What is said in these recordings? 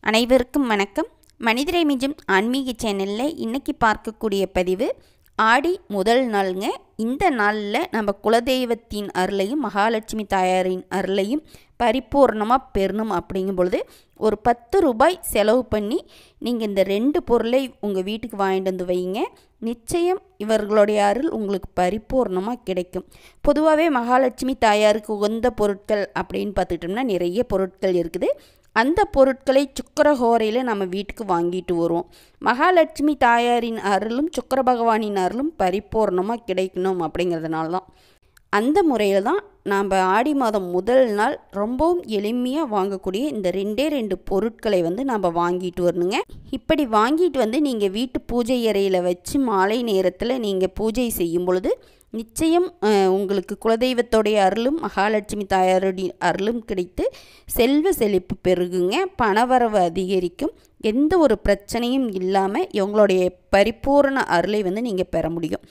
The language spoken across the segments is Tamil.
அனைவருக்கும் வணக்கம். மனிதரை மிஞ்சும் ஆன்மீக சேனலில் இன்றைக்கி பார்க்கக்கூடிய பதிவு ஆடி முதல் நாளுங்க. இந்த நாளில் நம்ம குலதெய்வத்தின் அருளையும் மகாலட்சுமி தாயாரின் அருளையும் பரிபூர்ணமாக பெறணும் அப்படிங்கும் பொழுது ஒரு 10 ரூபாய் செலவு பண்ணி நீங்கள் இந்த 2 பொருளை உங்கள் வீட்டுக்கு வாங்கிட்டு வந்து வைங்க. நிச்சயம் இவர்களுடைய அருள் உங்களுக்கு பரிபூர்ணமாக கிடைக்கும். பொதுவாகவே மகாலட்சுமி தாயாருக்கு உகந்த பொருட்கள் அப்படின்னு பார்த்துக்கிட்டோம்னா நிறைய பொருட்கள் இருக்குது. அந்த பொருட்களை சுக்கரஹோரையில் நம்ம வீட்டுக்கு வாங்கிட்டு வருவோம். மகாலட்சுமி தாயாரின் அருளும் சுக்கர பகவானின் அருளும் பரிபூர்ணமாக கிடைக்கணும் அப்படிங்கிறதுனால தான் அந்த முறையில் தான் நாம் ஆடி மாதம் முதல் நாள் ரொம்பவும் எளிமையாக வாங்கக்கூடிய இந்த 2 பொருட்களை நாம் வாங்கிட்டு வரணுங்க. இப்படி வாங்கிட்டு வந்து நீங்கள் வீட்டு பூஜை அறையில் வச்சு மாலை நேரத்தில் நீங்கள் பூஜை செய்யும் பொழுது நிச்சயம் உங்களுக்கு குலதெய்வத்தோடைய அருளும் மகாலட்சுமி தாயாருடைய அருளும் கிடைத்து செல்வ செழிப்பு பெருகுங்க. பணவரவு அதிகரிக்கும். எந்த ஒரு பிரச்சனையும் இல்லாமல் இவங்களுடைய பரிபூர்ண அருளை நீங்கள் பெற முடியும்.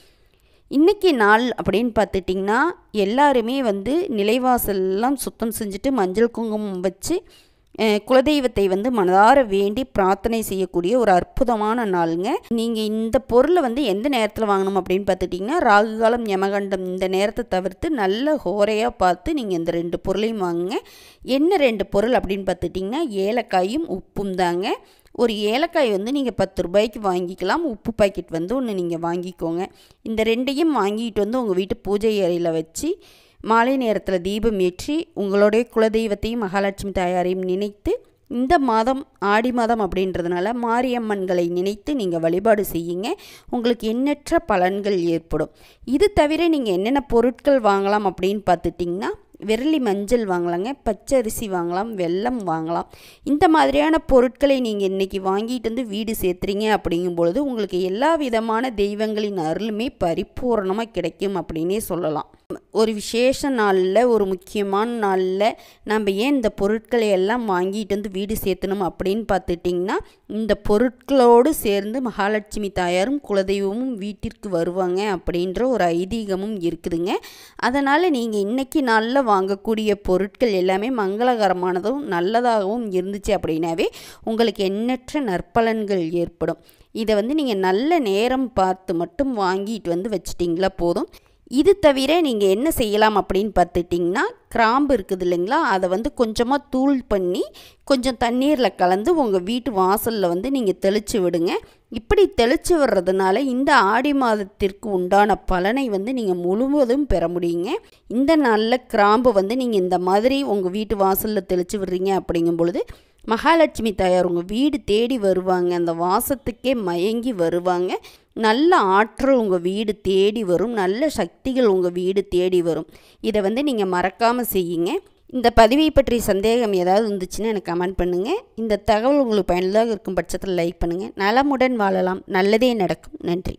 இன்றைக்கி நாள் அப்படின்னு பார்த்துட்டிங்கன்னா எல்லாருமே நிலைவாசல்லாம் சுத்தம் செஞ்சுட்டு மஞ்சள் குங்குமம் வச்சு குலதெய்வத்தை மனதார வேண்டி பிரார்த்தனை செய்யக்கூடிய ஒரு அற்புதமான நாளுங்க. நீங்கள் இந்த பொருளை எந்த நேரத்தில் வாங்கணும் அப்படின்னு பார்த்துட்டிங்கன்னா ராகு காலம் யமகண்டம் இந்த நேரத்தை தவிர்த்து நல்ல ஹோரையாக பார்த்து நீங்கள் இந்த 2 பொருளையும் வாங்குங்க. என்ன 2 பொருள் அப்படின்னு பார்த்துட்டிங்கன்னா ஏலக்காயும் உப்பும் தாங்க. ஒரு ஏலக்காய் நீங்கள் 10 ரூபாய்க்கு வாங்கிக்கலாம். உப்பு பாக்கெட் ஒன்று நீங்கள் வாங்கிக்கோங்க. இந்த 2ஐயும் வாங்கிட்டு உங்கள் வீட்டு பூஜை அறையில் வச்சு மாலை நேரத்தில் தீபம் ஏற்றி உங்களுடைய குலதெய்வத்தையும் மகாலட்சுமி தாயாரையும் நினைத்து இந்த மாதம் ஆடி மாதம் அப்படின்றதுனால மாரியம்மன்களை நினைத்து நீங்கள் வழிபாடு செய்யுங்க. உங்களுக்கு எண்ணற்ற பலன்கள் ஏற்படும். இது தவிர நீங்கள் என்னென்ன பொருட்கள் வாங்கலாம் அப்படின்னு பார்த்துட்டிங்கன்னா விரலி மஞ்சள் வாங்கலாங்க, பச்சரிசி வாங்கலாம், வெல்லம் வாங்கலாம். இந்த மாதிரியான பொருட்களை நீங்கள் இன்றைக்கி வாங்கிட்டு வீடு சேர்த்துறீங்க அப்படிங்கும்பொழுது உங்களுக்கு எல்லா விதமான தெய்வங்களின் அருளுமே பரிபூர்ணமாக கிடைக்கும் அப்படின்னே சொல்லலாம். ஒரு விசேஷ நாளில் ஒரு முக்கியமான நாளில் நம்ம ஏன் இந்த பொருட்களை எல்லாம் வாங்கிட்டு வீடு சேர்த்தணும் அப்படின்னு பார்த்துட்டிங்கன்னா இந்த பொருட்களோடு சேர்ந்து மகாலட்சுமி தாயாரும் குலதெய்வமும் வீட்டிற்கு வருவாங்க அப்படின்ற ஒரு ஐதீகமும் இருக்குதுங்க. அதனால் நீங்கள் இன்றைக்கி நாளில் வாங்கக்கூடிய பொருட்கள் எல்லாமே மங்களகரமானதும் நல்லதாகவும் இருந்துச்சு அப்படின்னாவே உங்களுக்கு எண்ணற்ற நற்பலன்கள் ஏற்படும். இதை நீங்கள் நல்ல நேரம் பார்த்து மட்டும் வாங்கிட்டு வச்சிட்டிங்களா போதும். இது தவிர நீங்கள் என்ன செய்யலாம் அப்படின்னு பார்த்துட்டிங்கன்னா கிராம்பு இருக்குது இல்லைங்களா, அதை கொஞ்சமாக தூள் பண்ணி கொஞ்சம் தண்ணீரில் கலந்து உங்கள் வீட்டு வாசலில் நீங்கள் தெளித்து விடுங்க. இப்படி தெளித்து விடுறதுனால இந்த ஆடி மாதத்திற்கு உண்டான பலனை நீங்கள் முழுவதும் பெற முடியுங்க. இந்த நாளில் கிராம்பு நீங்கள் இந்த மாதிரி உங்கள் வீட்டு வாசலில் தெளித்து விடுறீங்க அப்படிங்கும் பொழுது மகாலட்சுமி தாயார் உங்கள் வீடு தேடி வருவாங்க. அந்த வாசத்துக்கே மயங்கி வருவாங்க. நல்ல ஆற்றல் உங்கள் வீடு தேடி வரும். நல்ல சக்திகள் உங்கள் வீடு தேடி வரும். இதை நீங்கள் மறக்காமல் செய்யுங்க. இந்த பதிவை பற்றி சந்தேகம் ஏதாவது இருந்துச்சுன்னா எனக்கு கமெண்ட் பண்ணுங்கள். இந்த தகவல் உங்களுக்கு பயனுள்ளதாக இருக்கும் பட்சத்தில் லைக் பண்ணுங்கள். நலமுடன் வாழலாம். நல்லதே நடக்கும். நன்றி.